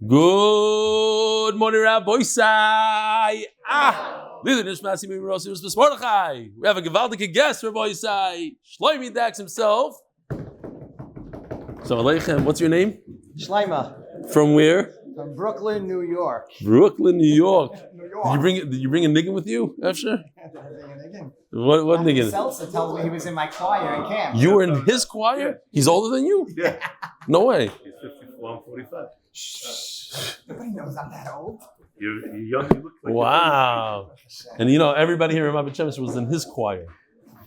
Good morning, Rabbi Isai. Lieluy Nishmas Mordechai. We have a gewaltige guest, Rabbi Isai. Shlomo Dax himself. So, Aleichem, what's your name? Shlomo. From where? From Brooklyn, New York. Brooklyn, New York. Did you bring a niggin with you, Efsher? What niggin? Seltzer told me he was in my choir in camp. You were in his choir? He's older than you? Yeah. No way. He's 54, I'm 45. Nobody knows I'm that old. You're young, you look like Wow. And everybody here in Rabbi Shemesh was in his choir.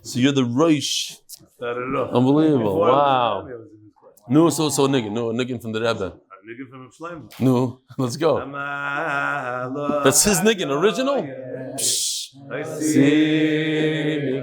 So you're the Rosh. Started it off. Unbelievable. Before Wow. I was in his choir. No, so niggin. No, niggin from the Rebbe. Niggin from Shlomo. No, let's go. That's his niggin, original? I see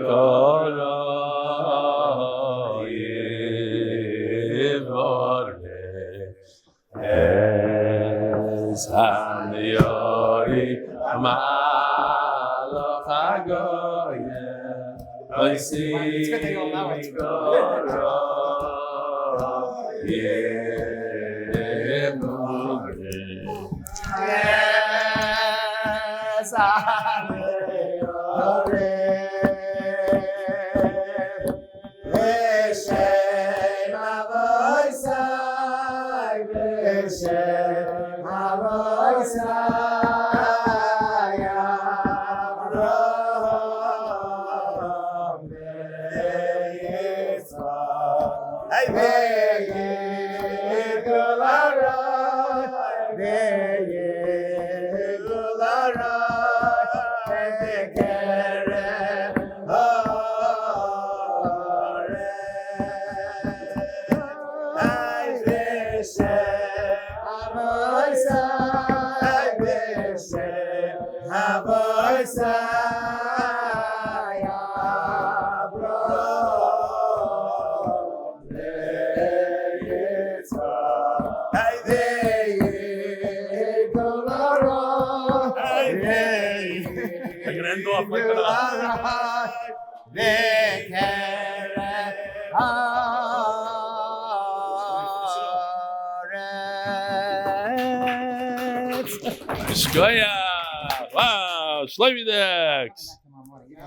Wow, Shlomo Dax.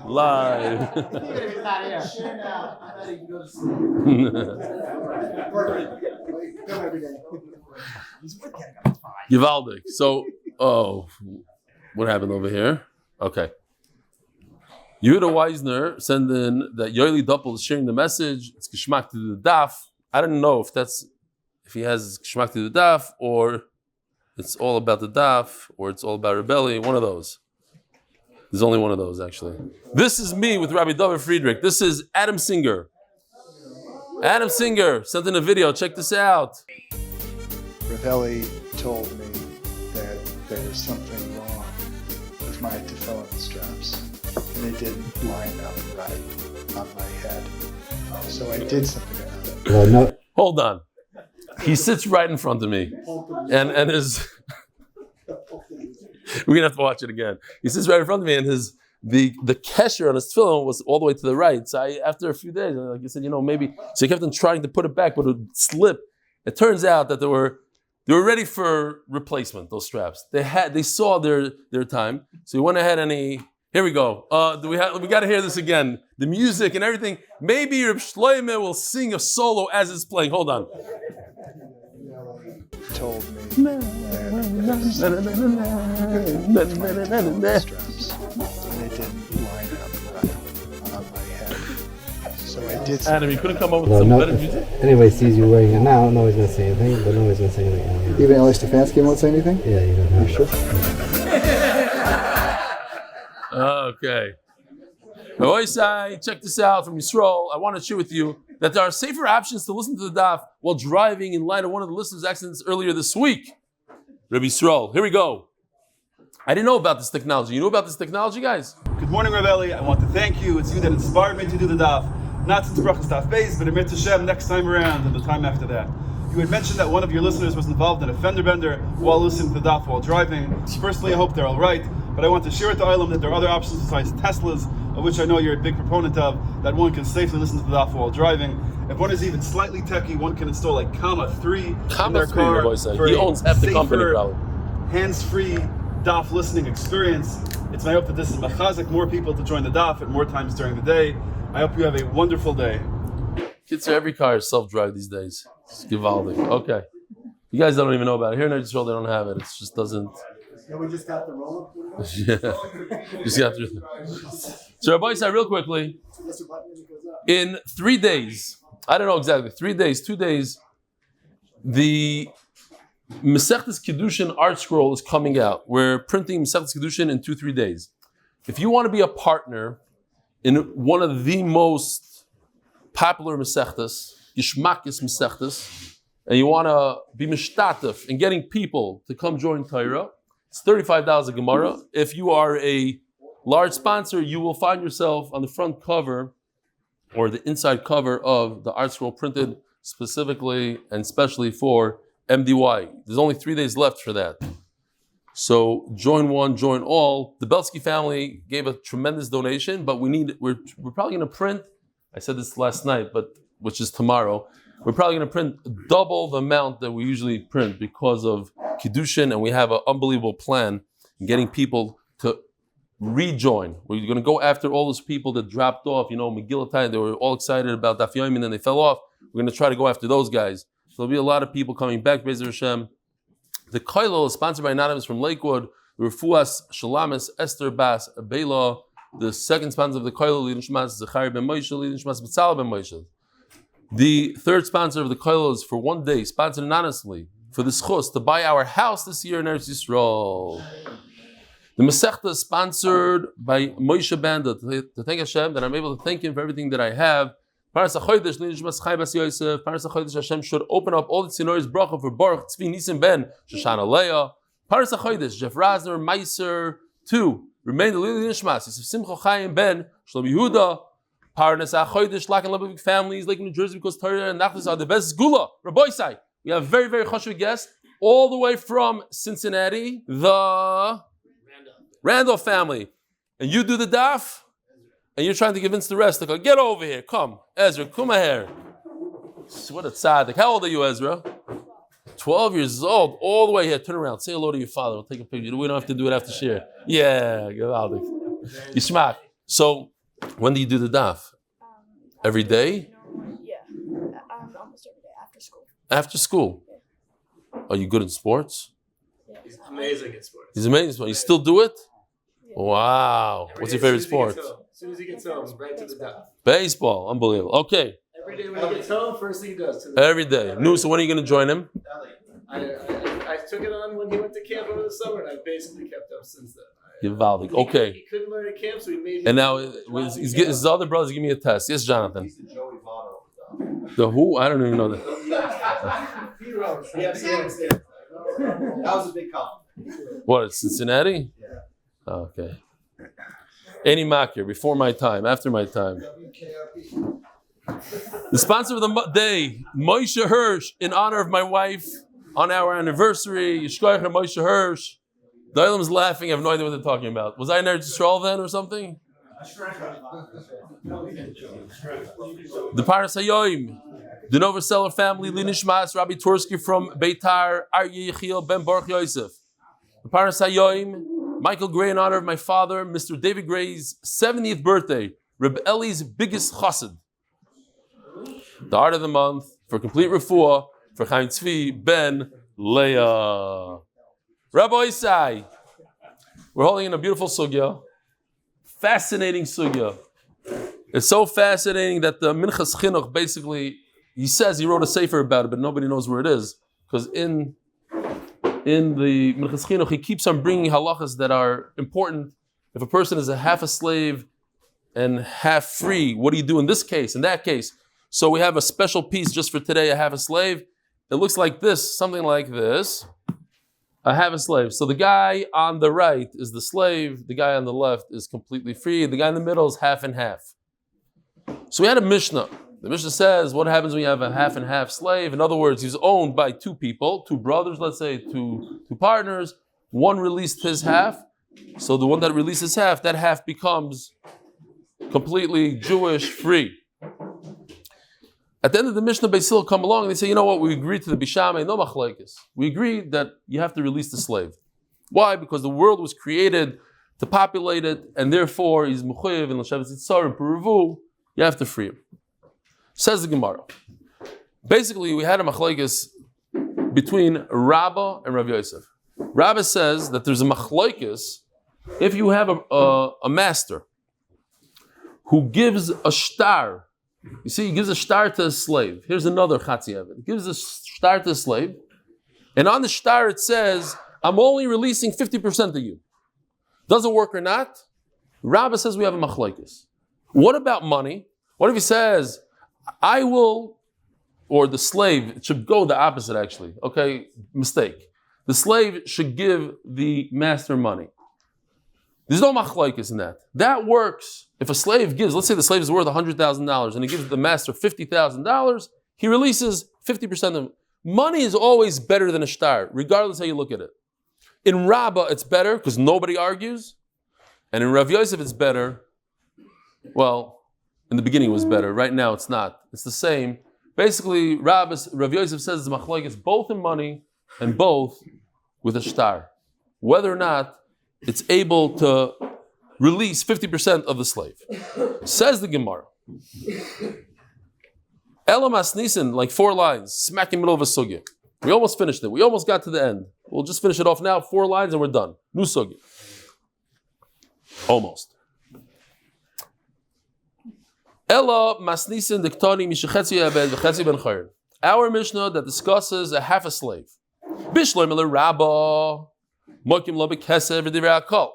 Live. Givaldic. So, what happened over here? Okay. Yehuda Weisner sent in that Yoeli Doppel is sharing the message. It's geschmack to the daf. I don't know if he has geschmack to the daf, or it's all about the daf, or it's all about rebellion. One of those. There's only one of those, actually. This is me with Rabbi David Friedrich. This is Adam Singer. Adam Singer sent in a video. Check this out. Eli told me that there was something wrong with my tefillin straps, and they didn't line up right on my head. So I did something about it. Well, no. Hold on. He sits right in front of me, and his. We're gonna have to watch it again. He sits right in front of me, and the kesher on his tefillin was all the way to the right. So after a few days, like I said, maybe. So he kept on trying to put it back, but it would slip. It turns out that they were ready for replacement. Those straps. They saw their time. So he went ahead and here we go. We got to hear this again. The music and everything. Maybe Reb Shlomo will sing a solo as it's playing. Hold on. Told me that straps, and they didn't line up right on my head. So I did. Adam, you couldn't come up with some better music? Anybody sees you wearing it now, nobody's going to say anything, but nobody's going to say anything. Even Eli Stefansky won't say anything? Yeah, you don't have sure? Okay. Oisai, check this out from Yisrael. I want to share with you that there are safer options to listen to the daf while driving in light of one of the listeners' accidents earlier this week. Rabbi Yisrael, here we go. I didn't know about this technology. You know about this technology, guys? Good morning, Rabbi Eli. I want to thank you. It's you that inspired me to do the daf. Not since Baruch Tzvi Nissim, but Amir Hashem next time around and the time after that. You had mentioned that one of your listeners was involved in a fender bender while listening to the daf while driving. Personally, I hope they're all right, but I want to share with the Olam that there are other options besides Teslas. of which I know you're a big proponent of, that one can safely listen to the daf while driving. If one is even slightly techie, one can install like comma 3 in their car for he owns half the company, probably. Hands-free daf listening experience. It's my hope that this is machazik more people to join the daf at more times during the day. I hope you have a wonderful day. Kids, every car is self-drive these days. It's givaldic. Okay. You guys don't even know about it. Here in Israel, they don't have it. It just doesn't. Yeah, we just got the roller. Yeah. Just got through. So, Rabbi said real quickly, in 3 days, I don't know exactly, 3 days, 2 days, the Masechtas Kiddushin art scroll is coming out. We're printing Masechtas Kiddushin in 2-3 days. If you want to be a partner in one of the most popular Masechtas, Yishmakis Masechtas, and you want to be mishtatef in getting people to come join Torah, it's $35 a Gemara. If you are a large sponsor, you will find yourself on the front cover or the inside cover of the art scroll printed specifically and specially for MDY. There's only 3 days left for that. So join one, join all. The Belsky family gave a tremendous donation, but we're probably going to print, I said this last night, but which is tomorrow, we're probably going to print double the amount that we usually print because of Kiddushin, and we have an unbelievable plan in getting people to rejoin. We're going to go after all those people that dropped off, Megillah, they were all excited about Daf Yomi and then they fell off. We're going to try to go after those guys. So there'll be a lot of people coming back, Be'ezer Hashem. The Koilel is sponsored by Anonymous from Lakewood, Refuas Shalamis Esther Bas Abela. The second sponsor of the Koilel, Nishmas Zechari Ben Moshe, Nishmas B'tzal Ben Moshe. The third sponsor of the Koilel is for 1 day, sponsored anonymously, for the schus to buy our house this year in Eretz Yisrael. The Masechta is sponsored by Moshe Banda, to thank Hashem that I'm able to thank Him for everything that I have. Paras HaChodesh, Nishmas Chaim Bas Yosef. Paras HaChodesh, Hashem should open up all the tzinorot bracha for Baruch Tzvi Nissim Ben Shoshana Lea. Paras HaChodesh, Jeff Rosner, Maaser. 2. Remain the Lieluy Nishmas, Yosef Simcha Chaim Ben Shlomo Yehuda. Paras HaChodesh, Lakewood Lebovic families, Lakewood NJ, because torah and achdus are the best segula. Rabbi Sai, we have a very, very chashuv guest all the way from Cincinnati, the Randolph family. And you do the daf, and you're trying to convince the rest to go, get over here, come. Ezra, come here. What a tzaddik. How old are you, Ezra? 12 years old, all the way here. Turn around, say hello to your father. We'll take a picture. We don't have to do it after share. Yeah, gewaldig. Yishmak. So, when do you do the daf? Every day? Yeah, almost every day after school. After school? Yeah. Are you good in sports? Yeah. He's amazing at sports. He's amazing at sports. You still do it? Yeah. Wow. What's your favorite sport? As soon as he gets home, right to the daf. Baseball. Unbelievable. Okay. Every day when he gets home, first thing he does. To the Every day. No, so when are you going to join him? I took it on when he went to camp over the summer, and I basically kept up since then. Givaldic. Okay. He couldn't learn at camp, so he made me. And now his other brothers give me a test. Yes, Jonathan. The who? I don't even know that. That was a big compliment. What, Cincinnati? Yeah. Okay. Any makir, before my time, after my time. The sponsor of the day, Moshe Hirsch, in honor of my wife, on our anniversary. Yishkoich Moshe Hirsch. The Olam is laughing. I have no idea what they're talking about. Was I in Eretz Yisrael then or something? The Paras HaYoim, the Novoseller family, Nishmas, Rabbi Tursky from Beitar, R Eli, Ben Boruch Yosef. The Paras HaYoim, Michael Gray, in honor of my father, Mr. David Gray's 70th birthday, Reb Eli's biggest chassid. The art of the month, for complete refuah, for Chaim Tzvi, Ben Leah. Rabbi Isai, we're holding in a beautiful sugya, fascinating sugya. It's so fascinating that the Minchas Chinuch basically, he says he wrote a sefer about it, but nobody knows where it is. Because in the Minchas Chinuch, he keeps on bringing halachas that are important. If a person is a half a slave and half free, what do you do in this case, in that case? So we have a special piece just for today, a half a slave. It looks like this, something like this. I have a slave. So the guy on the right is the slave. The guy on the left is completely free. The guy in the middle is half and half. So we had a Mishnah. The Mishnah says, what happens when you have a half and half slave? In other words, he's owned by two people, two brothers, let's say, two partners. One released his half. So the one that releases half, that half becomes completely Jewish, free. At the end of the Mishnah, Beis Hillel come along and they say, you know what, we agreed to the Bishamay, no machlokes. We agreed that you have to release the slave. Why? Because the world was created to populate it, and therefore he's mechuyev and l'shavet zitzar and peruvu, you have to free him. Says the Gemara. Basically, we had a machlokes between Rabbah and Rav Yosef. Rabbah says that there's a machlokes if you have a master who gives a shtar. You see, he gives a shtar to a slave. Here's another chatzi of it. He gives a shtar to a slave, and on the shtar it says, I'm only releasing 50% of you. Doesn't work or not? Rabbah says we have a machlokes. What about money? What if he says, I will, or the slave, it should go the opposite actually. Okay, mistake. The slave should give the master money. There's no machlokes in that. That works. If a slave gives, let's say the slave is worth $100,000 and he gives the master $50,000, he releases 50% of it. Money is always better than a shtar, regardless how you look at it. In Rabbah, it's better because nobody argues. And in Rav Yosef, it's better. Well, in the beginning it was better. Right now, it's not. It's the same. Basically, Rav Yosef says it's machlokes both in money and both with a shtar. Whether or not it's able to release 50% of the slave. Says the Gemara. Elamas Nisan, like 4 lines, smack in the middle of a sugya. We almost finished it. We almost got to the end. We'll just finish it off now. 4 lines and we're done. New sugya. Almost. Ela masnisin diktani mishachetzi abed v'chetzi ben chayr. Our Mishnah that discusses a half a slave. Bishloim el Rabbah mokim lo b'kesev v'divrei hakol.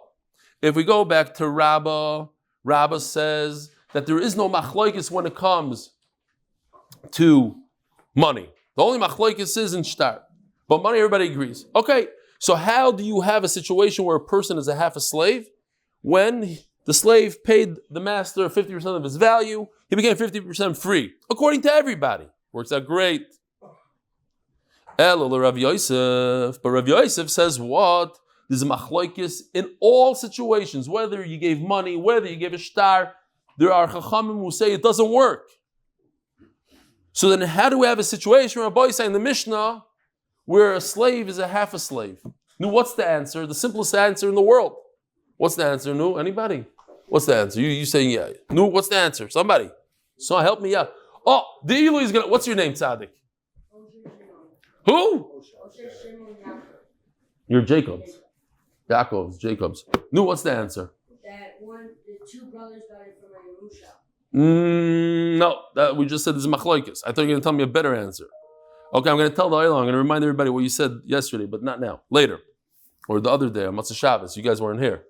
If we go back to Rabbah, Rabbah says that there is no machlokes when it comes to money. The only machlokes is in shtar. But money, everybody agrees. Okay, so how do you have a situation where a person is a half a slave? When the slave paid the master 50% of his value, he became 50% free. According to everybody. Works out great. Elul Rav Yosef. But Rav Yosef says what? There's a machlokes in all situations. Whether you gave money, whether you gave a shtar, there are chachamim who say it doesn't work. So then how do we have a situation where a boy say in the Mishnah where a slave is a half a slave? No, what's the answer? The simplest answer in the world. What's the answer? No, anybody? What's the answer? You saying yeah. No, what's the answer? Somebody. So help me out. Oh, the Ilui is gonna. What's your name, Tzaddik? Who? You're Jacobs. Jacobs. No, what's the answer? That the 2 brothers got it from a Yerusha. No, we just said this is machlokes. I thought you were going to tell me a better answer. Okay, I'm going to tell the Eli. I'm going to remind everybody what you said yesterday, but not now. Later. Or the other day, on Matzah Shabbos. You guys weren't here.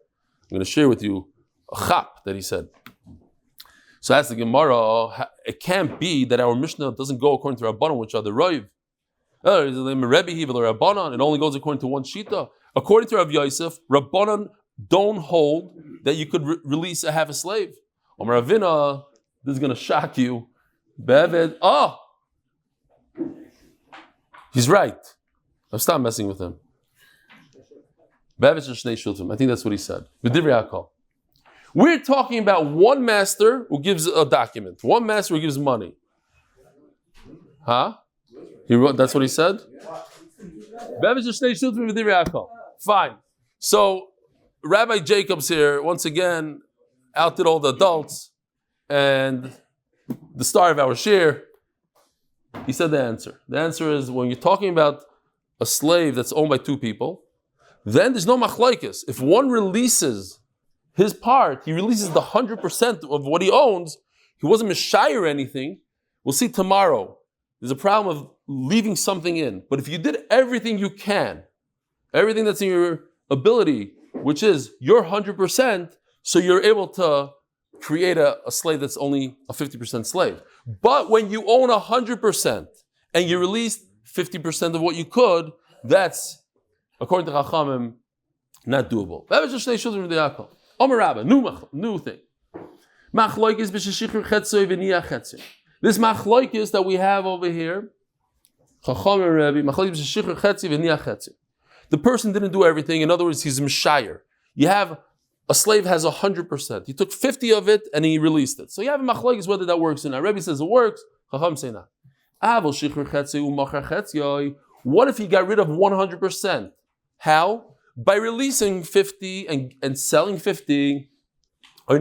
I'm going to share with you a chap that he said. So that's the Gemara. It can't be that our Mishnah doesn't go according to Rabbanon, which are the Roiv. It only goes according to one Shita. According to Rav Yosef, Rabbanon don't hold that you could release a half a slave. Omar Ravina, this is going to shock you. Beved, he's right. I'll stop messing with him. I think that's what he said. We're talking about one master who gives a document, one master who gives money. Huh? That's what he said? Fine. So Rabbi Jacobs here, once again, outdid all the adults, and the star of our share, he said the answer. The answer is when you're talking about a slave that's owned by 2 people, then there's no machlokes. If one releases his part, he releases the 100% of what he owns, he wasn't mishayir anything. We'll see tomorrow. There's a problem of leaving something in. But if you did everything you can, everything that's in your ability, which is your 100%, so you're able to create a slave that's only a 50% slave. But when you own 100% and you released 50% of what you could, that's, according to Chachamim, not doable. New thing. This machlokes that we have over here, the person didn't do everything. In other words, he's mishayir. You have a slave has 100%. He took 50 of it and he released it. So you have a machlokes whether that works or not. Rebbe says it works. Chacham say not. What if he got rid of 100%? How? By releasing 50 and selling 50, or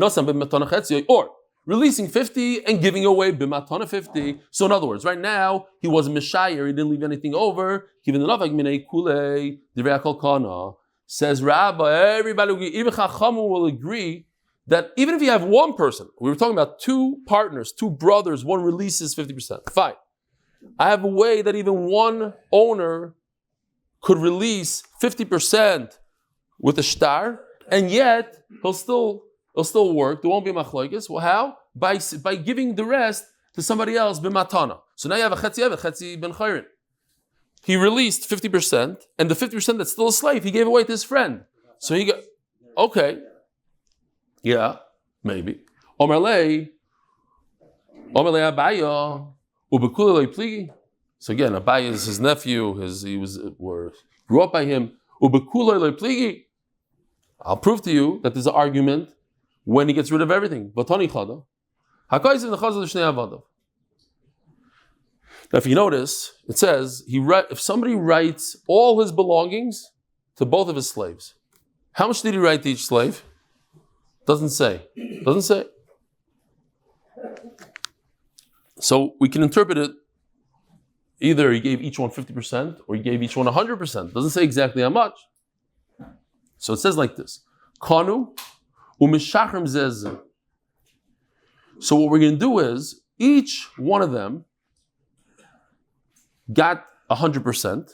releasing 50 and giving away b'matana 50. So in other words, right now he wasn't mishayer, he didn't leave anything over. Says Rabbi, everybody, even Chacham will agree that even if you have one person, we were talking about two partners, two brothers, one releases 50%. Fine. I have a way that even one owner could release 50% with a shtar, and yet it'll still work. There won't be machlokes. Well, how? By giving the rest to somebody else b'matana. So now you have a chetzi ben chayrin. He released 50%, and the 50% that's still a slave, he gave away to his friend. So he got, okay. Yeah, maybe. Omer lei Abaya, ubekula pligi. So again, Abaya is his nephew, grew up by him. Ubekula pligi. I'll prove to you that there's an argument when he gets rid of everything. Batani chada. Hakais in the chazal shnei avadav. Now, if you notice, it says if somebody writes all his belongings to both of his slaves, how much did he write to each slave? Doesn't say. So we can interpret it either he gave each one 50% or he gave each one 100%. Doesn't say exactly how much. So it says like this: Kanu umishachrim zez. So what we're going to do is each one of them got 100%.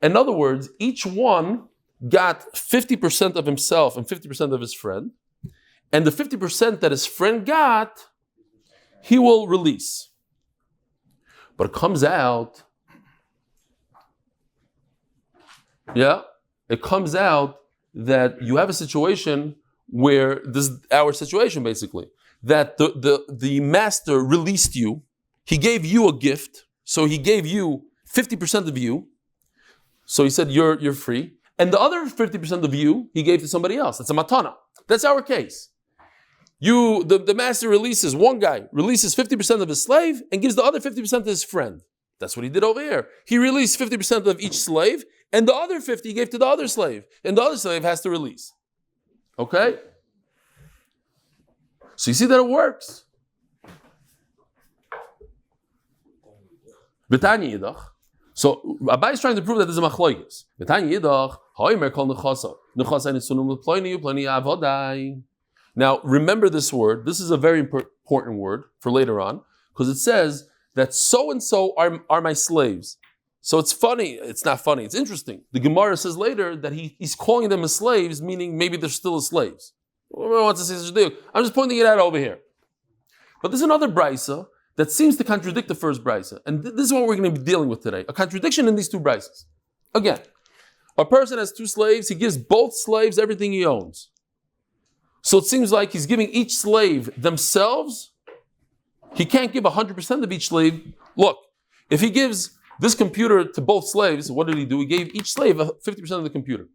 In other words, each one got 50% of himself and 50% of his friend, and the 50% that his friend got, he will release. But it comes out, that you have a situation where this is our situation basically. That the master released you, he gave you a gift, so he gave you 50% of you, so he said you're free, and the other 50% of you he gave to somebody else. That's a matana. That's our case. The master releases, one guy releases 50% of his slave and gives the other 50% to his friend. That's what he did over here. He released 50% of each slave, and the other 50 he gave to the other slave, and the other slave has to release. Okay? So you see that it works. B'tanya yidach. So Abai is trying to prove that there's a machlokes. B'tanya yidach, ha'omer kol nechasa. Nechasa nisunum l'ploini u'ploni avodai. Now remember this word. This is a very important word for later on, because it says that so and so are my slaves. So it's funny. It's not funny. It's interesting. The Gemara says later that he's calling them as slaves, meaning maybe they're still slaves. I'm just pointing it out over here. But there's another brisa that seems to contradict the first brisa. And this is what we're going to be dealing with today. A contradiction in these two brisas. Again, a person has two slaves. He gives both slaves everything he owns. So it seems like he's giving each slave themselves. He can't give 100% of each slave. Look, if he gives this computer to both slaves, what did he do? He gave each slave 50% of the computer.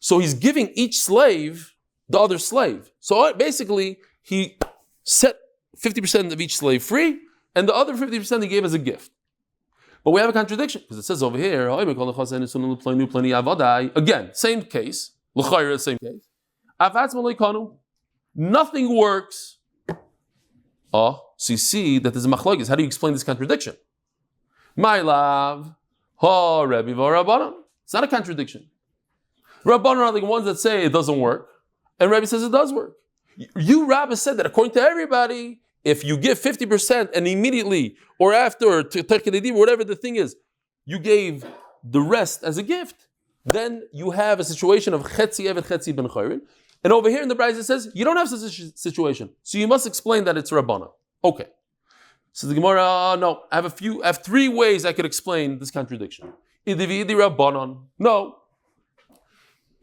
So he's giving each slave the other slave. So basically, he set 50% of each slave free, and the other 50% he gave as a gift. But we have a contradiction, because it says over here, again, same case, same case. Nothing works. So you see that there's a machlokes. How do you explain this contradiction? My love, it's not a contradiction. Rabbanan are the ones that say it doesn't work. And Rabbi says it does work. You, Rabbi, said that according to everybody, if you give 50% and immediately or after, or whatever the thing is, you gave the rest as a gift, then you have a situation of chetzi evet chetzi ben chayrin. And over here in the Brisa it says you don't have such a situation, so you must explain that it's Rabbana. Okay. So the Gemara, no, I have three ways I could explain this contradiction. Idividi Rabbanon. No,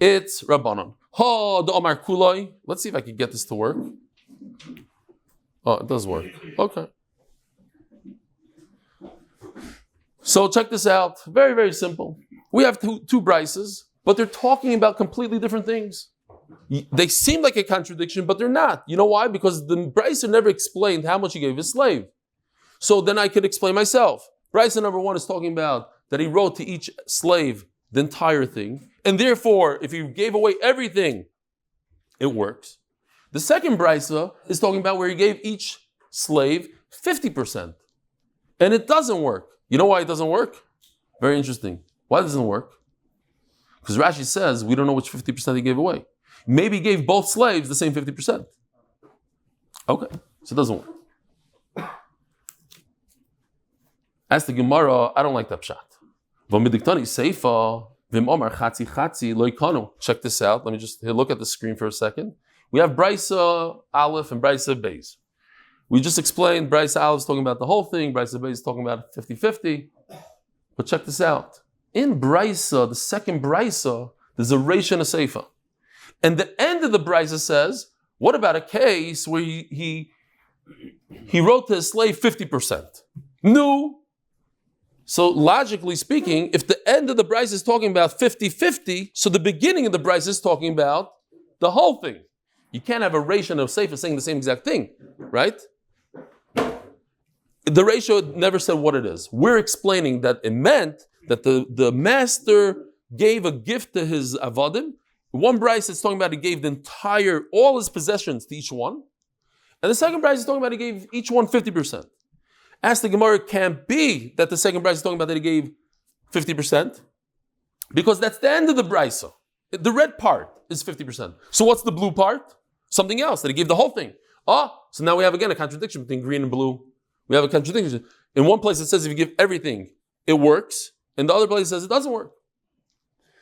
it's Rabbanon. Ha the Omar Kuloi. Let's see if I can get this to work. Oh, it does work. Okay. So check this out. Very, very simple. We have two brises. but they're talking about completely different things. They seem like a contradiction, but they're not. You know why? Because the Brisa never explained how much he gave his slave. So then I could explain myself. Brisa number 1 is talking about that he wrote to each slave the entire thing, and therefore, if he gave away everything, it works. The second Brisa is talking about where he gave each slave 50%, and it doesn't work. You know why it doesn't work? Very interesting. Why doesn't it work? Because Rashi says we don't know which 50% he gave away. Maybe he gave both slaves the same 50%. Okay, so it doesn't work. As the Gemara, I don't like that pshat. Check this out. Let me just look at the screen for a second. We have Brisa Aleph and Brisa Beis. We just explained Brisa Aleph is talking about the whole thing. Brisa Beis is talking about 50-50. But check this out. In Brisa, the second Brisa, there's a Reish and a Seifa. And the end of the Brisa says, what about a case where he wrote to his slave 50%? No. So logically speaking, if the end of the Brisa is talking about 50-50, so the beginning of the Brisa is talking about the whole thing. You can't have a Reish and a Seifa saying the same exact thing, right? The ratio never said what it is. We're explaining that it meant that the master gave a gift to his avadim. One Brisa is talking about he gave all his possessions to each one. And the second Brisa is talking about he gave each one 50%. As the Gemara, it can't be that the second Brisa is talking about that he gave 50%, because that's the end of the Brisa. The red part is 50%. So what's the blue part? Something else, that he gave the whole thing. So now we have again a contradiction between green and blue. We have a contradiction. In one place it says if you give everything, it works. In the other place it says it doesn't work.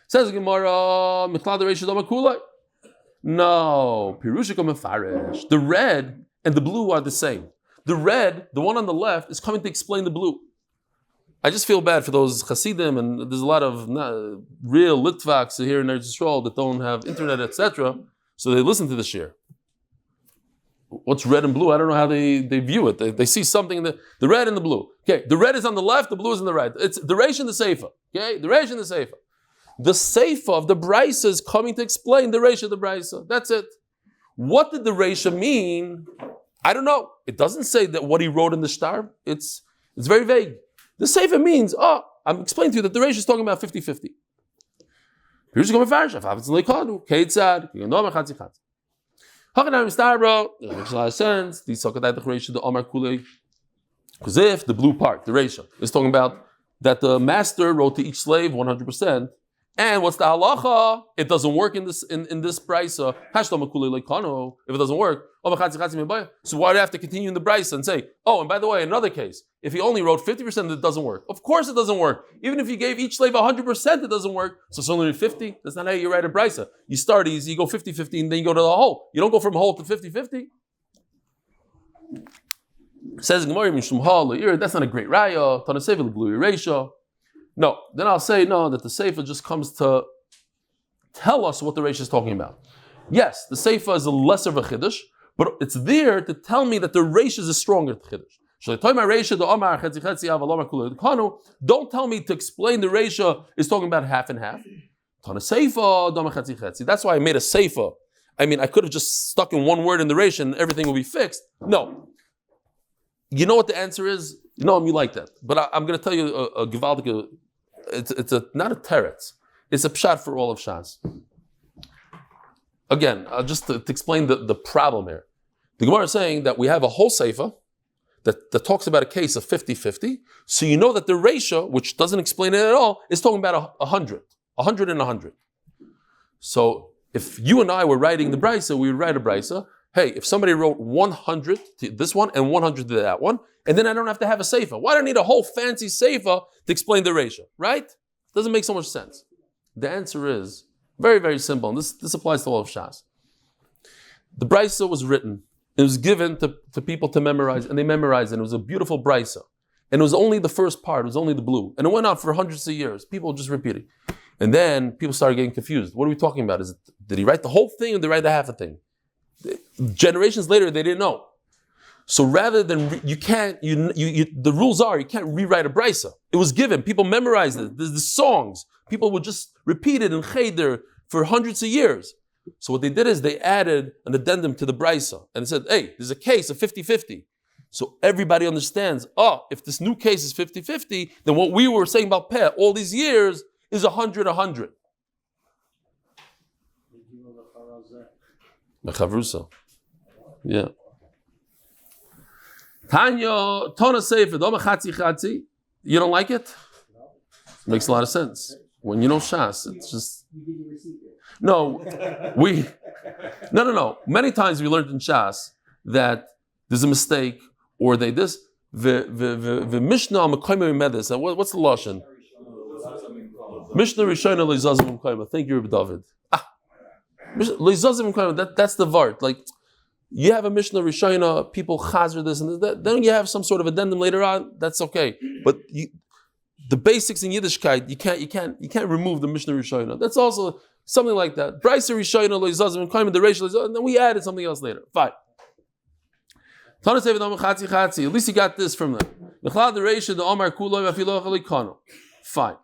Says the Gemara, no, the red and the blue are the same. The red, the one on the left, is coming to explain the blue. I just feel bad for those Hasidim, and there's a lot of real Litvaks here in Eretz Yisrael that don't have internet, etc. So they listen to the shir. What's red and blue? I don't know how they view it. They see something in the red and the blue. Okay, the red is on the left, the blue is on the right. It's the Reish and the Seifa. Okay, the Reish and the Seifa. The Seifa of the Brisa is coming to explain the Reish of the Brisa. That's it. What did the Reish mean? I don't know. It doesn't say that what he wrote in the shtar. It's very vague. The Seifa means, I'm explaining to you that the Reish is talking about 50-50. Here's the makes a lot of sense. Because if the blue part, the Reish, is talking about that the master wrote to each slave 100%, and what's the halacha? It doesn't work in this brisa. If it doesn't work, so why do I have to continue in the brisa and say, and by the way, another case, if he only wrote 50%, it doesn't work. Of course it doesn't work. Even if you gave each slave 100%, it doesn't work. So it's only 50. That's not how you write a brisa. You start easy, you go 50-50, and then you go to the whole. You don't go from whole to 50-50. Says that's not a great raya. No, then I'll say that the Seifa just comes to tell us what the Reish is talking about. Yes, the Seifa is a lesser of a chiddush, but it's there to tell me that the Reish is a stronger chiddush. Don't tell me to explain the Reish is talking about half and half. That's why I made a Seifa. I mean, I could have just stuck in one word in the Reish and everything will be fixed. No. You know what the answer is? You know, you like that. But I'm going to tell you a Givaldik. It's not a teretz. It's a pshat for all of Shas. Again, just to explain the problem here. The Gemara is saying that we have a whole Seifa that talks about a case of 50-50. So you know that the ratio, which doesn't explain it at all, is talking about 100. 100 and 100. So if you and I were writing the Brisa, we would write a Brisa. Hey, if somebody wrote 100 to this one and 100 to that one, and then I don't have to have a Seifa. Why do I need a whole fancy Seifa to explain the ratio, right? Doesn't make so much sense. The answer is very, very simple, and this applies to all of Shas. The Brisa was written, it was given to people to memorize, and they memorized it, and it was a beautiful Brisa. And it was only the first part, it was only the blue. And it went on for hundreds of years, people just repeating. And then people started getting confused. What are we talking about? Did he write the whole thing or did he write the half a thing? Generations later, they didn't know. So rather than the rules are you can't rewrite a brisa. It was given. People memorized it. The songs. People would just repeat it in cheder for hundreds of years. So what they did is they added an addendum to the brisa and said, hey, there's a case of 50-50. So everybody understands, if this new case is 50-50, then what we were saying about Peh all these years is 100-100. Mechavrusa. Yeah. Tanya, Tona Sefer, Doma Chatzi Chatzi. You don't like it? Makes a lot of sense. When you know Shas, it's just... No. Many times we learned in Shas that there's a mistake, or they this, the Mishnah Mekoyim Medes. What's the Lashon? Mishnah Rishona Leizazim Mekoyim. Thank you, Rabbi David. Leizazim Mekoyim, that's the Vart. Like, you have a Mishnah Rishona, people chazer this and that, then you have some sort of addendum later on, that's okay. But the basics in Yiddishkeit, you can't remove the Mishnah Rishona. That's also something like that. Brisa Rishona Leizazim Mekoyim, the Reish Leizazim, and then we added something else later. Fine. At least you got this from them. Fine.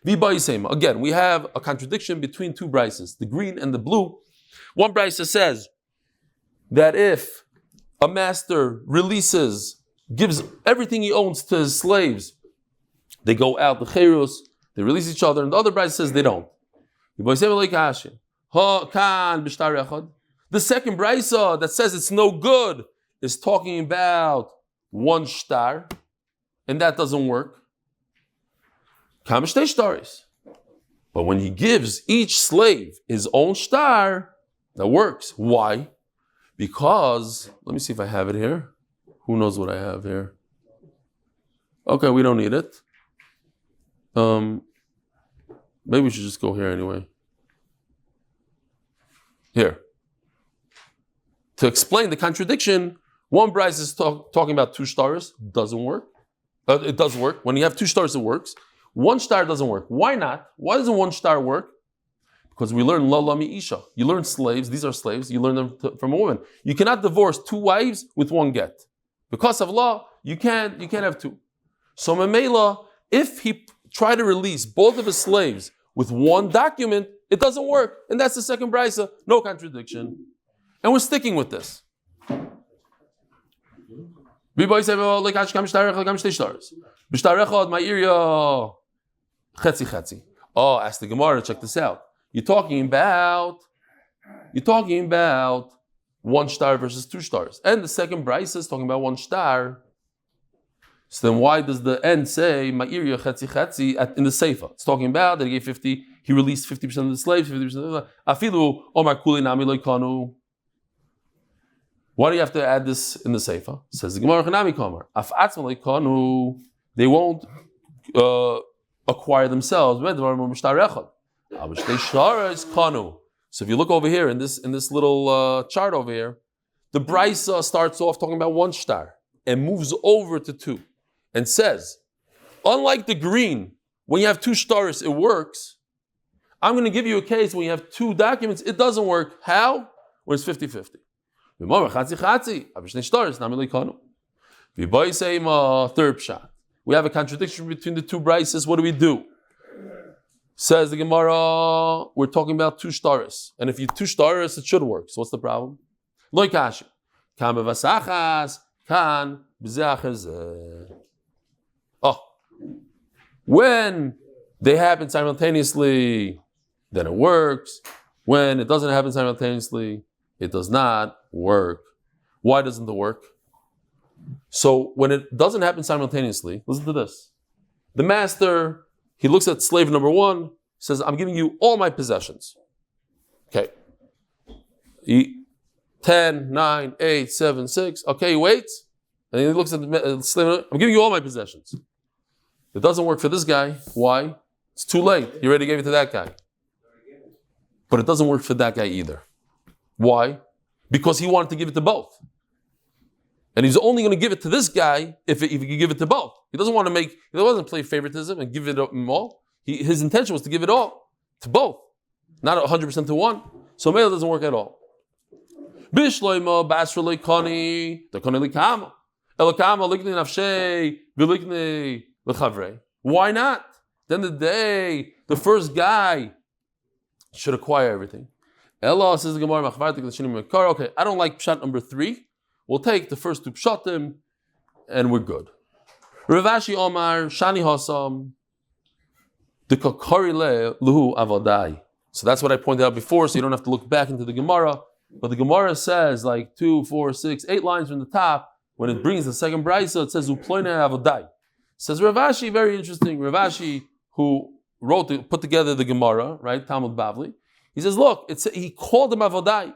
Again, we have a contradiction between two brises, the green and the blue. One brisa says that if a master gives everything he owns to his slaves, they go out, the cherus, they release each other, and the other brisa says they don't. The second brisa that says it's no good is talking about one shtar, and that doesn't work. But when he gives each slave his own shtar, that works. Why? Because, let me see if I have it here. Who knows what I have here? Okay, we don't need it. Maybe we should just go here anyway. Here. To explain the contradiction, one brisa is talking about two shtars, doesn't work. It does work. When you have two shtars, it works. One shtar doesn't work. Why not? Why doesn't one shtar work? Because we learn la lami isha. You learn slaves. These are slaves. You learn them from a woman. You cannot divorce two wives with one get. Because of law, you can't have two. So Mamela, if he tried to release both of his slaves with one document, it doesn't work. And that's the second brisa. No contradiction. And we're sticking with this. Ask the Gemara, check this out. You're talking about one shtar versus two stars. And the second brisa is talking about one shtar. So then why does the end say Ma'irya chetzi chetzi in the Seifa? It's talking about that he gave 50, he released 50% of the slaves, 50% of the Afilu Omar Kuli Nami Loikanu. Why do you have to add this in the Seifa? It says the Gemara Chanami Kamar. Af Atzma Loikanu, they won't acquire themselves. So if you look over here in this little chart over here, the brisa starts off talking about one shtar and moves over to two and says, unlike the green, when you have two stars, it works. I'm going to give you a case when you have two documents, it doesn't work. How? When it's 50-50. Third shot. We have a contradiction between the two brises. What do? Says the Gemara, we're talking about two stars. And if you two stars, it should work. So what's the problem? When they happen simultaneously, then it works. When it doesn't happen simultaneously, it does not work. Why doesn't it work? So when it doesn't happen simultaneously, listen to this. The master, he looks at slave number one, says, I'm giving you all my possessions. Okay. 10, 9, 8, 7, 6. Okay, he waits. And he looks at the slave, I'm giving you all my possessions. It doesn't work for this guy. Why? It's too late. You already gave it to that guy. But it doesn't work for that guy either. Why? Because he wanted to give it to both. And he's only going to give it to this guy if he can give it to both. He doesn't play favoritism and give it them all. His intention was to give it all to both, not 100% to one. So male doesn't work at all. Bishloimo basra lekoni the koni likama elakama likni nafshei v'likni lechavrei. Why not? Then the day the first guy should acquire everything. Ella says the Gemara machvartik l'shinim mekar. Okay, I don't like pshat number 3. We'll take the first 2 pshatim, and we're good. Rav Ashi Omar Shani Hasam the kakari le luhu avodai. So that's what I pointed out before. So you don't have to look back into the Gemara. But the Gemara says like 2, 4, 6, 8 lines from the top. When it brings the second brisa, it says uploine avodai. Says Rav Ashi, very interesting. Rav Ashi, who put together the Gemara, right? Talmud Bavli. He says, look, he called them avodai.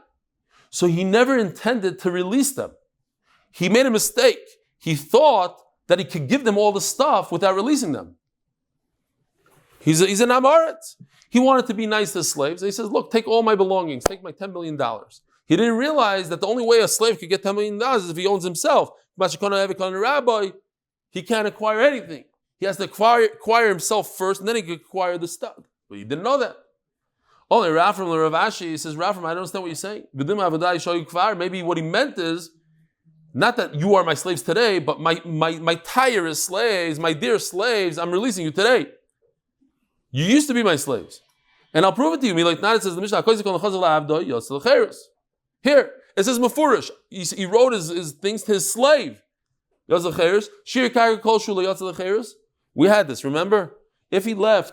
So he never intended to release them. He made a mistake. He thought that he could give them all the stuff without releasing them. He's an Amaret. He wanted to be nice to slaves. He says, look, take all my belongings. Take my $10 million. He didn't realize that the only way a slave could get $10 million is if he owns himself. He can't acquire anything. He has to acquire himself first, and then he can acquire the stuff. But he didn't know that. Only Rafram Rav Ashi, he says, Rafram, I don't understand what you're saying. Maybe what he meant is, not that you are my slaves today, but my tireless slaves, my dear slaves, I'm releasing you today. You used to be my slaves. And I'll prove it to you. It says the Mishnah, here, it says Mefurish. He wrote his things to his slave. We had this, remember? If he left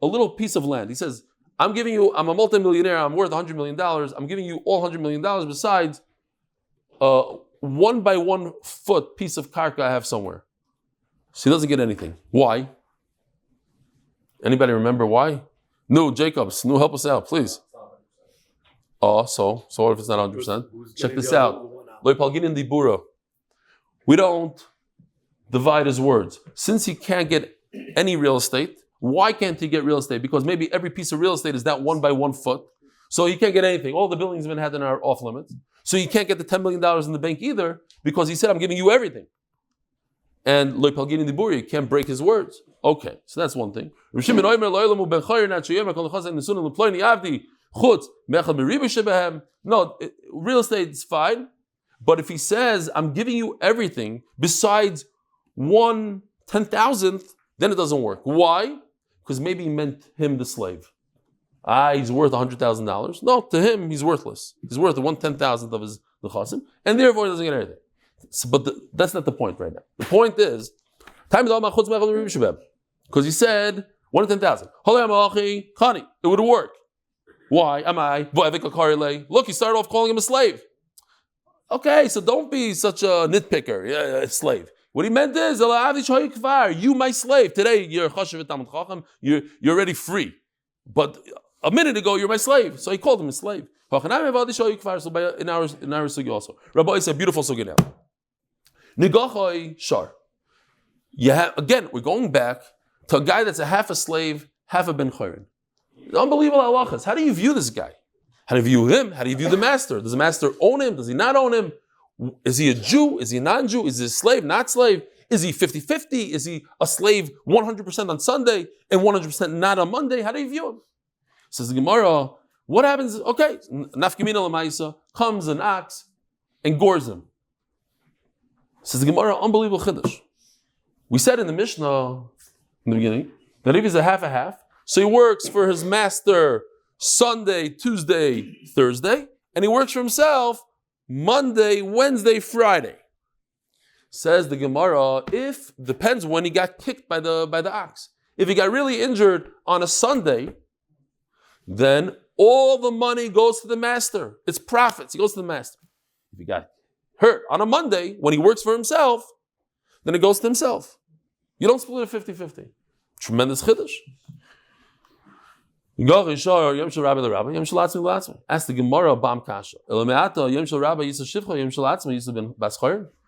a little piece of land, he says, I'm a multimillionaire, I'm worth $100 million, I'm giving you all $100 million besides 1 by 1 foot piece of karka I have somewhere. So he doesn't get anything. Why? Anybody remember why? No, Jacobs, no, help us out, please. So what if it's not 100%? Check this out. We don't divide his words. Since he can't get any real estate, why can't he get real estate? Because maybe every piece of real estate is that 1 by 1 foot. So he can't get anything. All the buildings in Manhattan are off limits. So he can't get the $10 million in the bank either, because he said, I'm giving you everything. And Lo Palgini Diburi can't break his words. Okay, so that's one thing. No, real estate is fine. But if he says, I'm giving you everything besides 1/10,000th, then it doesn't work. Why? Because maybe he meant him the slave. He's worth $100,000. No, to him, he's worthless. He's worth 1/10,000th of his nechasim, and therefore he doesn't get anything. So, but that's not the point right now. The point is, because he said 1/10,000. It would work. Why? Look, he started off calling him a slave. Okay, so don't be such a nitpicker. Yeah, slave. What he meant is, you my slave. Today you're you're already free. But a minute ago you're my slave. So he called him a slave. So in our sugi also. Rabbi is a beautiful sugi now. Nigachoi shar. Again, we're going back to a guy that's a half a slave, half a ben chorin. Unbelievable halachas. How do you view this guy? How do you view him? How do you view the master? Does the master own him? Does he not own him? Is he a Jew? Is he a non-Jew? Is he a slave, not slave? Is he 50-50? Is he a slave 100% on Sunday and 100% not on Monday? How do you view him? Says the Gemara, what happens? Okay, nafkamina l'maisa, comes an ox and gores him. Says the Gemara, unbelievable chiddush. We said in the Mishnah, in the beginning, that if he's a half, so he works for his master Sunday, Tuesday, Thursday, and he works for himself Monday, Wednesday, Friday. Says the Gemara, depends when he got kicked by the ox. If he got really injured on a Sunday, then all the money goes to the master. It's profits. He goes to the master. If he got hurt on a Monday, when he works for himself, then it goes to himself. You don't split it 50-50. Tremendous chiddush. Ask the Gemara, Bam Kasha.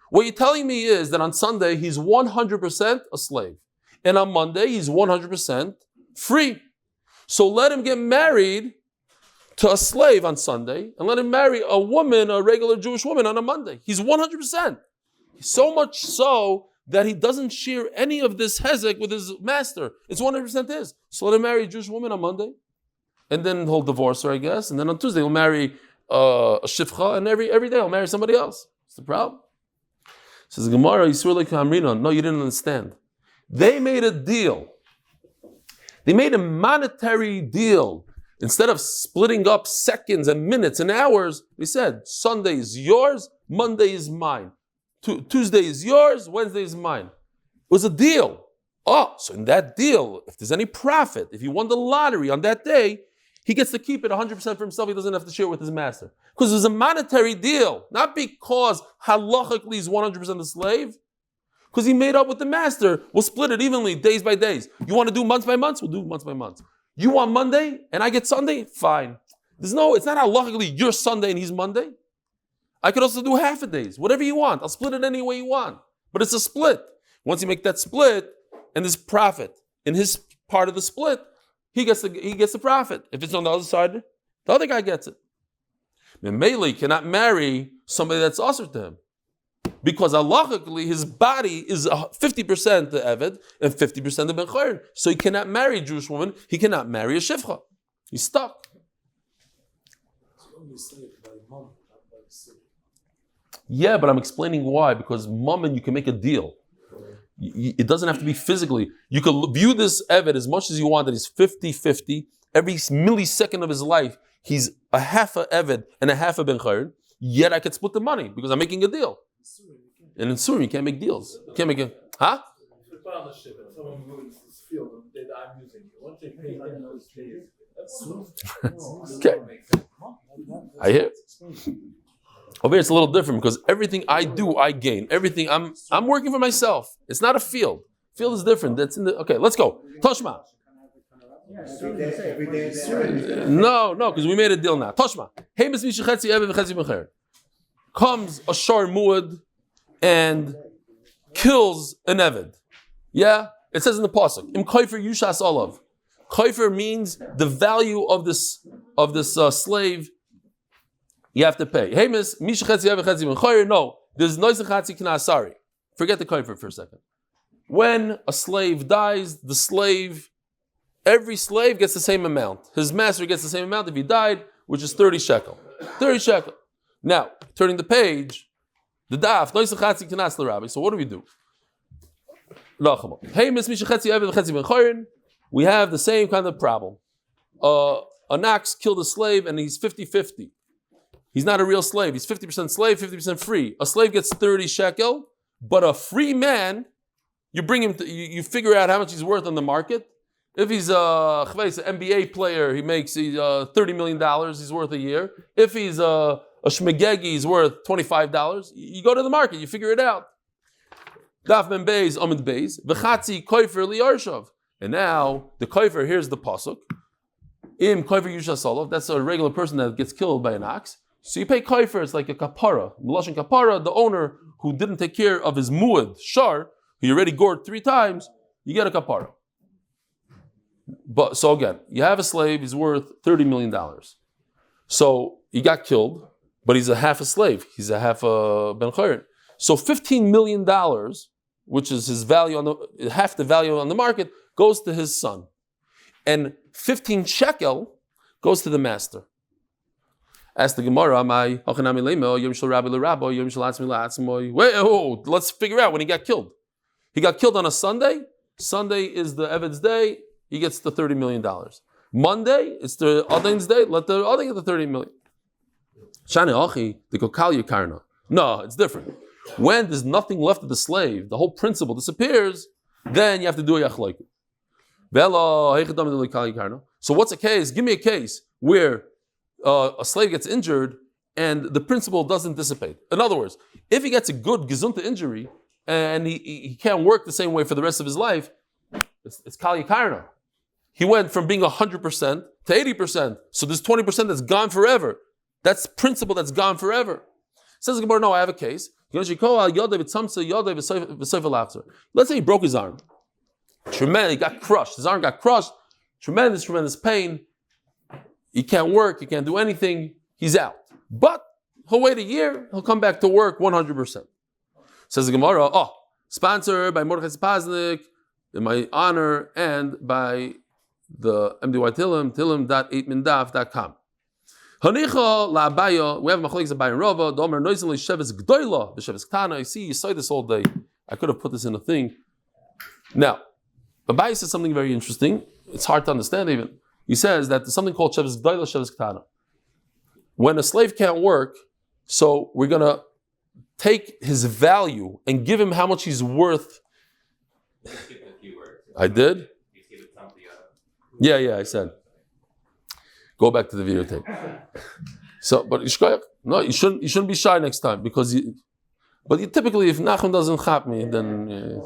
What you're telling me is that on Sunday he's 100% a slave, and on Monday he's 100% free. So let him get married to a slave on Sunday, and let him marry a woman, a regular Jewish woman, on a Monday. He's 100%. So much so that he doesn't share any of this hezek with his master. It's 100% his. So let him marry a Jewish woman on Monday, and then he'll divorce her, I guess, and then on Tuesday he'll marry a shifcha, and every day he'll marry somebody else. What's the problem? Says the Gemara, Yisur Leika Amrina. No, you didn't understand. They made a deal. They made a monetary deal. Instead of splitting up seconds and minutes and hours, they said, Sunday is yours, Monday is mine. Tuesday is yours, Wednesday is mine. It was a deal. Oh, so in that deal, if there's any profit, if he won the lottery on that day, he gets to keep it 100% for himself. He doesn't have to share it with his master. Because it was a monetary deal, not because halachically he's 100% the slave. Because he made up with the master. We'll split it evenly, days by days. You want to do months by months? We'll do months by months. You want Monday and I get Sunday? Fine. It's not halachically your Sunday and he's Monday. I could also do half a days, whatever you want. I'll split it any way you want. But it's a split. Once you make that split and there's profit in his part of the split, he gets the profit. If it's on the other side, the other guy gets it. Memeli cannot marry somebody that's usher to him. Because halachically, his body is 50% the Eved and 50% the Ben Chayrin. So he cannot marry a Jewish woman. He cannot marry a Shifcha. He's stuck. Yeah, but I'm explaining why. Because mom and you can make a deal. It doesn't have to be physically. You can view this Eved as much as you want, that he's 50-50. Every millisecond of his life, he's a half a Eved and a half a Ben Chayrin. Yet I can split the money because I'm making a deal. And in Surah, you can't make deals. You can't make a... Huh? Okay. I hear. Over here, it's a little different because everything I do, I gain. Everything, I'm working for myself. It's not a field. Field is different. That's in the... Okay, let's go. Toshma. No, because we made a deal now. Toshma. Comes a shar muad and kills an Eved. Yeah? It says in the pasuk, Im koifer yushas olav. Koifer means the value of this slave you have to pay. Hey, miss, no, there's no sechatzi k'nasari. Forget the koifer for a second. When a slave dies, every slave gets the same amount. His master gets the same amount if he died, which is 30 shekel. 30 shekel. Now, turning the page, the daf, so what do we do? We have the same kind of problem. An ox killed a slave and he's 50-50. He's not a real slave. He's 50% slave, 50% free. A slave gets 30 shekel, but a free man, you bring him you figure out how much he's worth on the market. If he's an NBA player, he makes $30 million, he's worth a year. If he's a shmegegi is worth $25. You go to the market, you figure it out. Daf Ben Boruch Amud Beis, v'chatzi koifer liyarshav. And now the koifer, here's the pasuk. Im koifer yushas, that's a regular person that gets killed by an ox. So you pay koifer, it's like a kapara. Melashon kapara, the owner who didn't take care of his muad, shar, who you already gored 3 times, you get a kapara. But so again, you have a slave, he's worth $30 million. So he got killed, but he's a half a slave. He's a half a Ben Chayrin. So $15 million, which is his value half the value on the market, goes to his son. And 15 shekel goes to the master. Ask the Gemara, let's figure out when he got killed. He got killed on a Sunday. Sunday is the Eved's day. He gets the $30 million. Monday, it's the Adin's day. Let the Adin get the $30 million. No, it's different. When there's nothing left of the slave, the whole principle disappears, then you have to do a yachloiku. So what's a case? Give me a case where a slave gets injured and the principle doesn't dissipate. In other words, if he gets a good gesunta injury and he can't work the same way for the rest of his life, it's kal yakarna. He went from being 100% to 80%. So there's 20% that's gone forever. That's principle that's gone forever. Says the Gemara, no, I have a case. Let's say he broke his arm. Tremendous, he got crushed. His arm got crushed. Tremendous pain. He can't work. He can't do anything. He's out. But he'll wait a year. He'll come back to work 100%. Says the Gemara, sponsored by Mordechai Sapoznick, in my honor, and by the MDY Tilim, tilim.8mindaf.com. Hanicha la'abaya. We have machlokes Abaye and Rava. Domer noizin le'sheves gdoila v'sheves ktana. You see, you say this all day. I could have put this in a thing. Now, Abaye says something very interesting. It's hard to understand even. He says that there's something called sheves gdoila, sheves ktana. When a slave can't work, so we're gonna take his value and give him how much he's worth. I did? Yeah, I said. Go back to the videotape. So, but no, you shouldn't be shy next time because typically if Nachum doesn't chap me, then.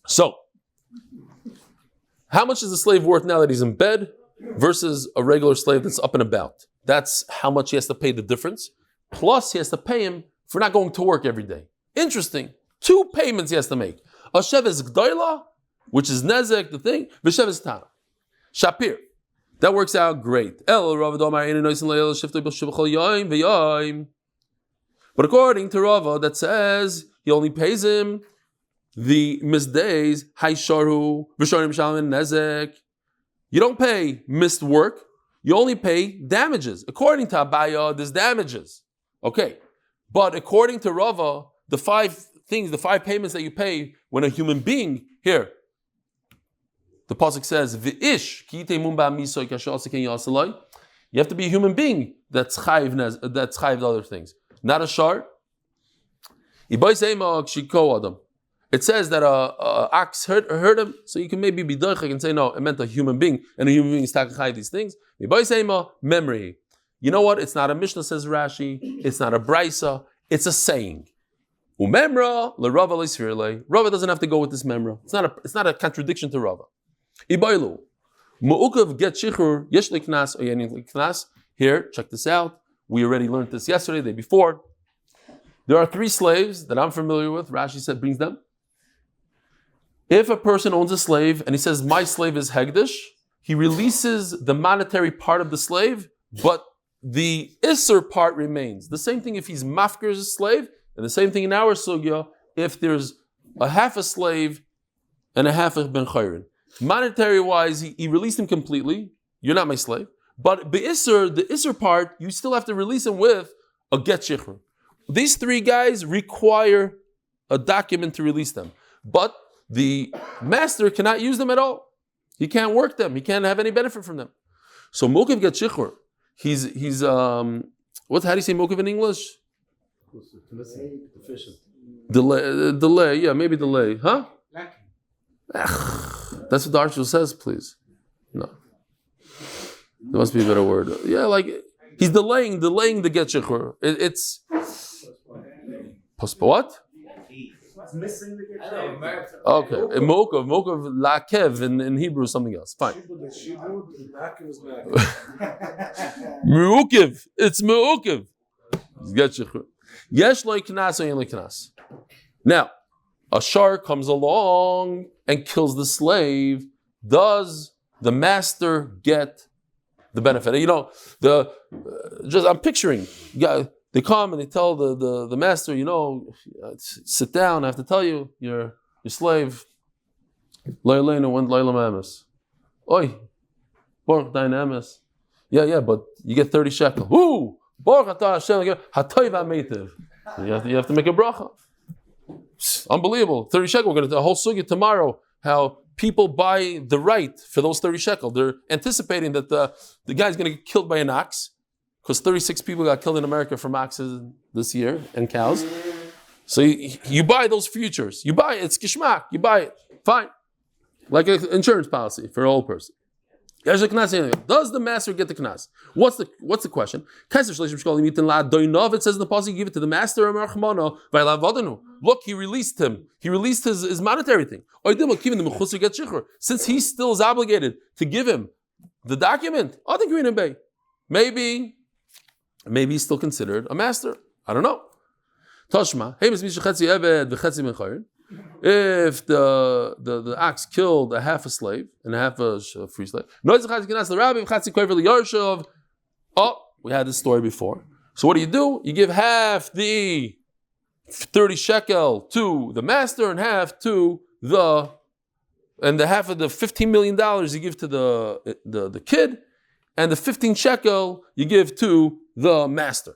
So, how much is the slave worth now that he's in bed versus a regular slave that's up and about? That's how much he has to pay the difference. Plus, he has to pay him for not going to work every day. Interesting. 2 payments he has to make. A sheves gdoila, which is nezek, the thing, v'sheves tana. Shapir. That works out great. But according to Rava, that says he only pays him the missed days. You don't pay missed work. You only pay damages. According to Abaya, there's damages. Okay. But according to Rava, the 5 payments that you pay when a human being, here, the pasuk says, "V'ish ki yiteimun ba'misoy kasher ken yasaloi." You have to be a human being that's chayiv other things, not a shar. It says that a ox hurt him, so you can maybe be doichek and say, no, it meant a human being, and a human being is chayiv these things. Memory. You know what? It's not a Mishnah, says Rashi. It's not a Brisa. It's a saying. Umemra l'Rava le'svirlei. Rava doesn't have to go with this memra. It's not a contradiction to Rava. Ibailu. Mu'ukav get shichur yesh leknas or yenin leknas. Here, check this out. We already learned this yesterday, the day before. There are 3 slaves that I'm familiar with. Rashi said brings them. If a person owns a slave and he says, my slave is hegdish, he releases the monetary part of the slave, but the isser part remains. The same thing if he's mafker's slave, and the same thing in our sugya, if there's a half a slave and a half a ben chayrin. Monetary wise, he released him completely. You're not my slave. But the isser part, you still have to release him with a get shichr. These 3 guys require a document to release them. But the master cannot use them at all. He can't work them. He can't have any benefit from them. So Mokiv get shichr. He's how do you say Mokiv in English? Deficient. Delay, yeah, maybe delay. Huh? That's what the Archel says, please. No. There must be a better word. Yeah, like he's delaying the get shechur. It's what? Missing the Okay. Mokav lakev in Hebrew is something else. Fine. Me'ukiv. It's me'ukiv. Get shechur. Yesh lo knas or yen lo knas. Now, a shark comes along and kills the slave. Does the master get the benefit? You know, I'm picturing. They come and they tell the master, sit down. I have to tell you, your slave. Layla went Layla Mamas. Oi, Baruch Dynamis. Yeah, but you get 30 shekel. Woo! Baruch Atah Hashem Hatoiv HaMeitiv. You have to make a bracha. Unbelievable. 30 shekel. We're going to do a whole sugya tomorrow. How people buy the right for those 30 shekel. They're anticipating that the guy's going to get killed by an ox, because 36 people got killed in America from oxes this year and cows. So you buy those futures. You buy it. It's kishmak. You buy it. Fine. Like an insurance policy for an old person. Does the master get the knas? What's the question? It says in the policy, give it to the master. Look, he released him. He released his monetary thing. Since he still is obligated to give him the document, maybe he's still considered a master. I don't know. Toshma. If the ox killed a half a slave and a half a free slave. Oh, we had this story before. So what do? You give half the 30 shekel to the master and half to the and the half of the $15 million you give to the kid, and the 15 shekel you give to the master,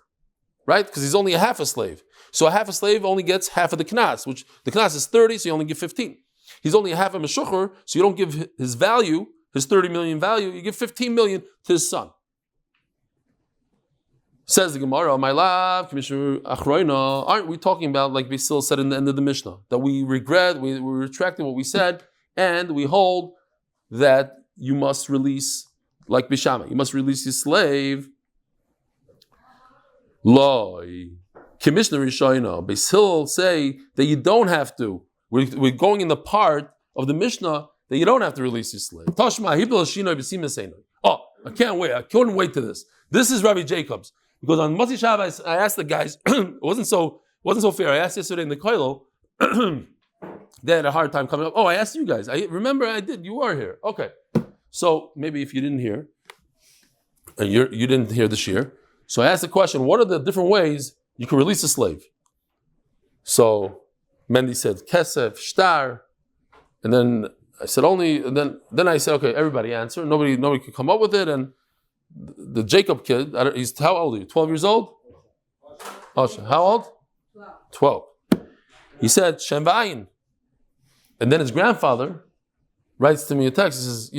right? Because he's only a half a slave. So a half a slave only gets half of the knas, which the knas is 30, so you only give 15. He's only a half a meshucher, so you don't give his value, his 30 million value, you give 15 million to his son. Says the Gemara, my love, Commissioner Achroina, aren't we talking about, like Basil said in the end of the Mishnah, that we regret, we're retracting what we said, and we hold that you must release, like Bishama, you must release your slave. Loi. Commissioner Rishoina, Basil say that you don't have to. We're going in the part of the Mishnah that you don't have to release your slave. Tashma, oh, I can't wait. I couldn't wait to this. This is Rabbi Jacobs. Because on Motzi Shabbos, I asked the guys, it wasn't so fair. I asked yesterday in the Koilo, they had a hard time coming up. Oh, I asked you guys. I remember I did. You are here. Okay. So maybe if you didn't hear, and you didn't hear the shir. So I asked the question, what are the different ways you can release a slave? So Mendy said, Kesef, Shtar. And then I said only, and then I said, okay, everybody answer. Nobody could come up with it. And the Jacob kid, he's how old are you? 12 years old? Oh, how old? 12. He said, Shem V'ayin. And then his grandfather writes to me a text. He says,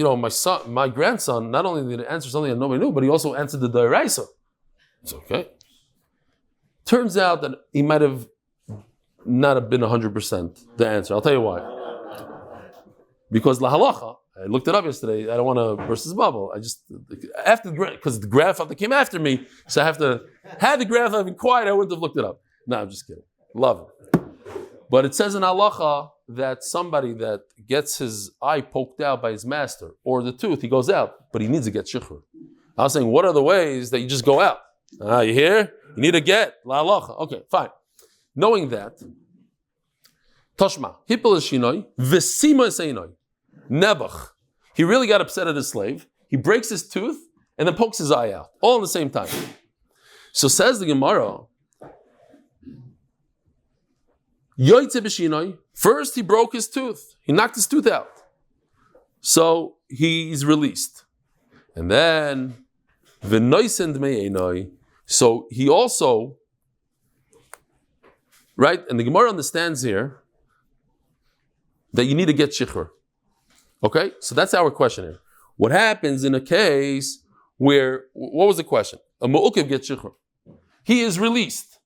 my grandson, not only did he answer something that nobody knew, but he also answered the Dairaisa. It's okay. Turns out that he might have not have been 100% the answer. I'll tell you why. Because la halacha, I looked it up yesterday. I don't want to burst his bubble. Because the grandfather came after me, so I have to. Had the grandfather been quiet, I wouldn't have looked it up. No, I'm just kidding. Love it. But it says in halacha that somebody that gets his eye poked out by his master or the tooth, he goes out, but he needs to get shikhr. I was saying, what are the ways that you just go out? You hear? You need to get la halacha. Okay, fine. Knowing that, Toshma, Hippel is Shinoi, Vesima is Einoi. Nebuch, he really got upset at his slave. He breaks his tooth and then pokes his eye out, all at the same time. So says the Gemara, Yoitze b'shinoi, first he broke his tooth. He knocked his tooth out. So he's released. And then, V'noisend me'enoi, so he also, right, and the Gemara understands here that you need to get shikhr. Okay, so that's our question here. What happens in a case where, what was the question? A mu'ukiv gets shikhr. He is released.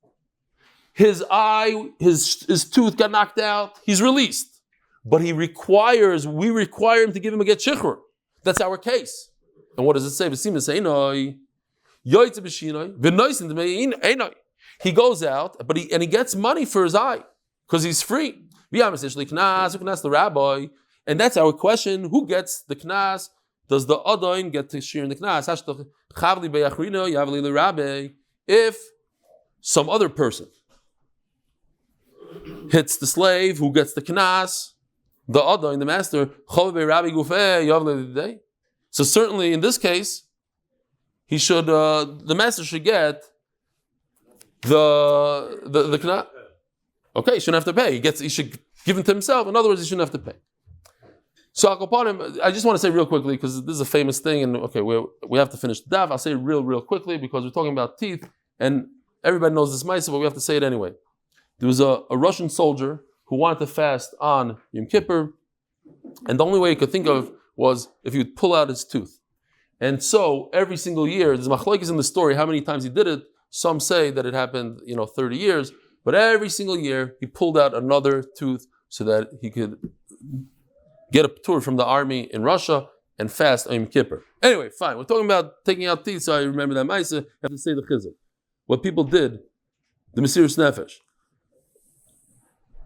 His eye, his tooth got knocked out. He's released. But we require him to give him a get shikhr. That's our case. And what does it say? He goes out, but he gets money for his eye because he's free. The rabbi. And that's our question. Who gets the knas? Does the adain get to share in the knas? If some other person hits the slave, who gets the knas? The adain, the master. So certainly in this case, he should. The master should get the knas. Okay, he shouldn't have to pay. He should give it to himself. In other words, he shouldn't have to pay. So I just want to say real quickly, because this is a famous thing, and okay, we have to finish the daf. I'll say it real quickly, because we're talking about teeth, and everybody knows this Maaser, but we have to say it anyway. There was a Russian soldier who wanted to fast on Yom Kippur, and the only way he could think of was if he would pull out his tooth. And so every single year, there's machlokes in the story how many times he did it. Some say that it happened, 30 years, but every single year he pulled out another tooth so that he could get a tour from the army in Russia and fast on Yom Kippur. Anyway, fine. We're talking about taking out teeth, so I remember that Maaser. I have to say the chizuk. What people did, the Mesiras Nefesh.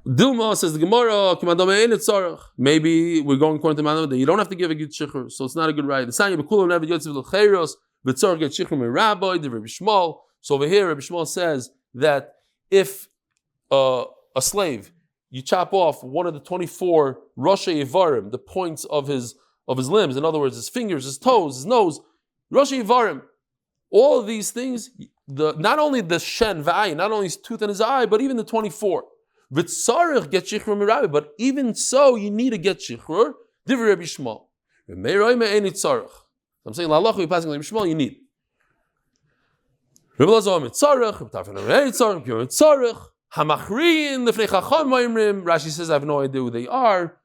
Dilma says the Gemara, maybe we're going according to Manama that you don't have to give a good shikhr, so it's not a good right. So over here, Rabbi Shmuel says that if a slave, you chop off one of the 24 Roshei Ivarim, the points of his limbs, in other words, his fingers, his toes, his nose, Roshei Ivarim, all of these things, not only the Shen V'ayin, not only his tooth and his eye, but even the 24. V'tzarich get shikhr mirabi, but even so, you need to get shikhr. Divrei Rabbi Shmuel. I'm saying la'alacha we passing Rabbi Shmuel. You need. Rabbi Lazar mitzarech. Rabbi Tarfon mitzarech. Pure mitzarech. Hamachrin lefnei chacham oimrim. Rashi says I have no idea who they are.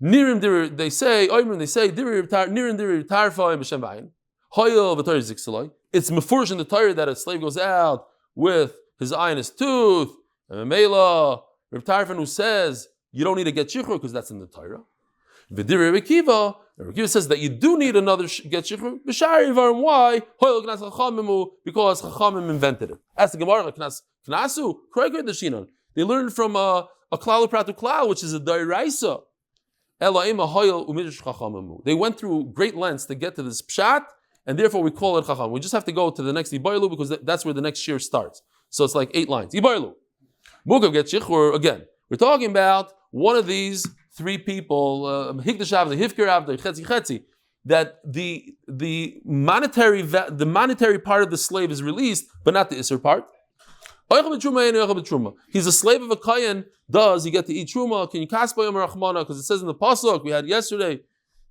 Nirim dir they say oimrim they say nirim dir tarfa b'shem vayin. Hoyel v'torah zikseloi. It's mefurish in the Torah that a slave goes out with his eye and his tooth. And Mela, Reb Tarfon who says you don't need to get shichur because that's in the Torah. V'dir Reb Akiva says that you do need another get shichur. B'shari varim why? Hoyel knas chachamimu because chachamim invented it. Ask the Gemara knasu kroiker deshinon. They learned from a klal upratu klal which is a dairaisa. Elaima hoyel umidish chachamimu. They went through great lengths to get to this pshat. And therefore we call it chacham. We just have to go to the next Ibaylu because that's where the next shir starts. So it's like 8 lines. Ibaylu. Mugav get shichur again. We're talking about one of these 3 people, Hikdash Avdei, Hifker Avdei, Chetzi Chetzi, that the monetary part of the slave is released, but not the Isser part. He's a slave of a Kayan. Does he get to eat truma? Can you kaspa yom rachmana? Because it says in the pasuk we had yesterday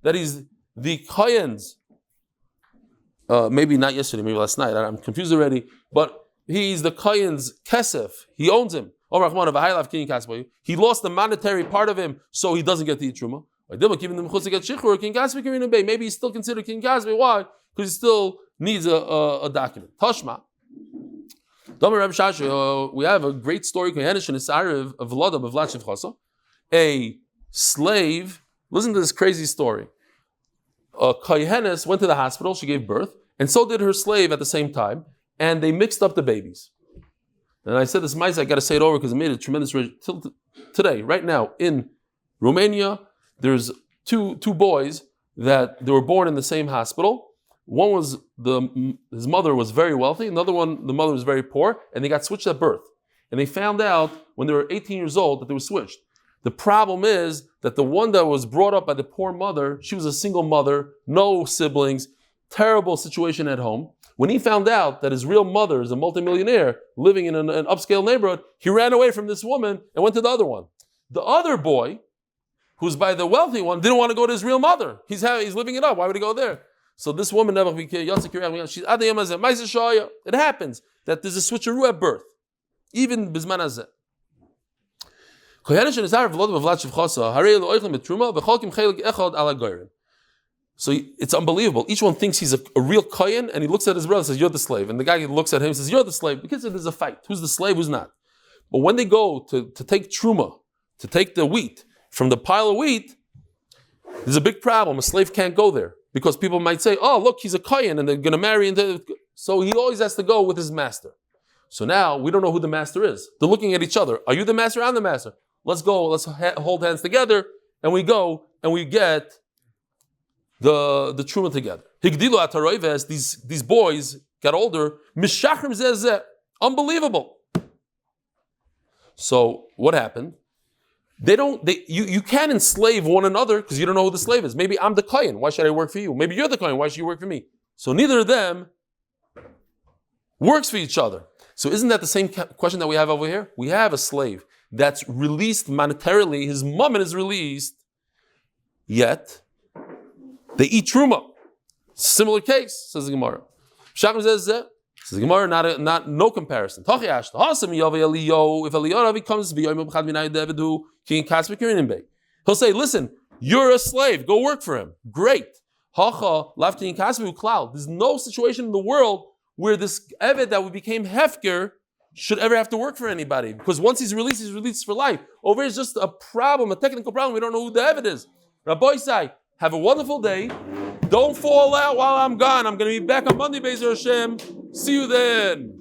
that he's the Kayan's. Maybe not yesterday, maybe last night. I'm confused already. But he's the Kayan's kesef. He owns him. He lost the monetary part of him, so he doesn't get to eat truma. Maybe he's still considered king kasbe. Why? Because he still needs a document. Tashma. We have a great story. A slave. Listen to this crazy story. Kohenes went to the hospital. She gave birth. And so did her slave at the same time, and they mixed up the babies. And I said this, Maaser, I got to say it over because it made a tremendous today, right now in Romania. There's two boys that they were born in the same hospital. One was his mother was very wealthy. Another one, the mother was very poor, and they got switched at birth. And they found out when they were 18 years old that they were switched. The problem is that the one that was brought up by the poor mother, she was a single mother, no siblings. Terrible situation at home. When he found out that his real mother is a multimillionaire living in an upscale neighborhood, he ran away from this woman and went to the other one. The other boy, who's by the wealthy one, didn't want to go to his real mother. He's living it up. Why would he go there? So this woman never became it happens that there's a switcheroo at birth, even bizman hazeh. So it's unbelievable. Each one thinks he's a real kohen, and he looks at his brother and says, "You're the slave." And the guy looks at him and says, "You're the slave." Because there's a fight. Who's the slave? Who's not? But when they go to take truma, to take the wheat from the pile of wheat, there's a big problem. A slave can't go there because people might say, "Oh, look, he's a kohen, and they're going to marry into." So he always has to go with his master. So now we don't know who the master is. They're looking at each other. Are you the master? I'm the master. Let's go. Let's hold hands together, and we go and we get the truma together. Higdilu ataroives, these boys got older. Mishachrim zeh. Unbelievable. So what happened? You can't enslave one another because you don't know who the slave is. Maybe I'm the kohen. Why should I work for you? Maybe you're the kohen. Why should you work for me? So neither of them works for each other. So isn't that the same question that we have over here? We have a slave that's released monetarily. His mammon is released, yet they eat truma. Similar case, says the Gemara. Shachim says the Gemara, no comparison. If Eliyahu comes, he'll say, "Listen, you're a slave. Go work for him." Great. There's no situation in the world where this Eved that became Hefker should ever have to work for anybody. Because once he's released for life. Over here is just a problem, a technical problem. We don't know who the Eved is. Rabbi Isai, have a wonderful day. Don't fall out while I'm gone. I'm going to be back on Monday, Be'ezer Hashem. See you then.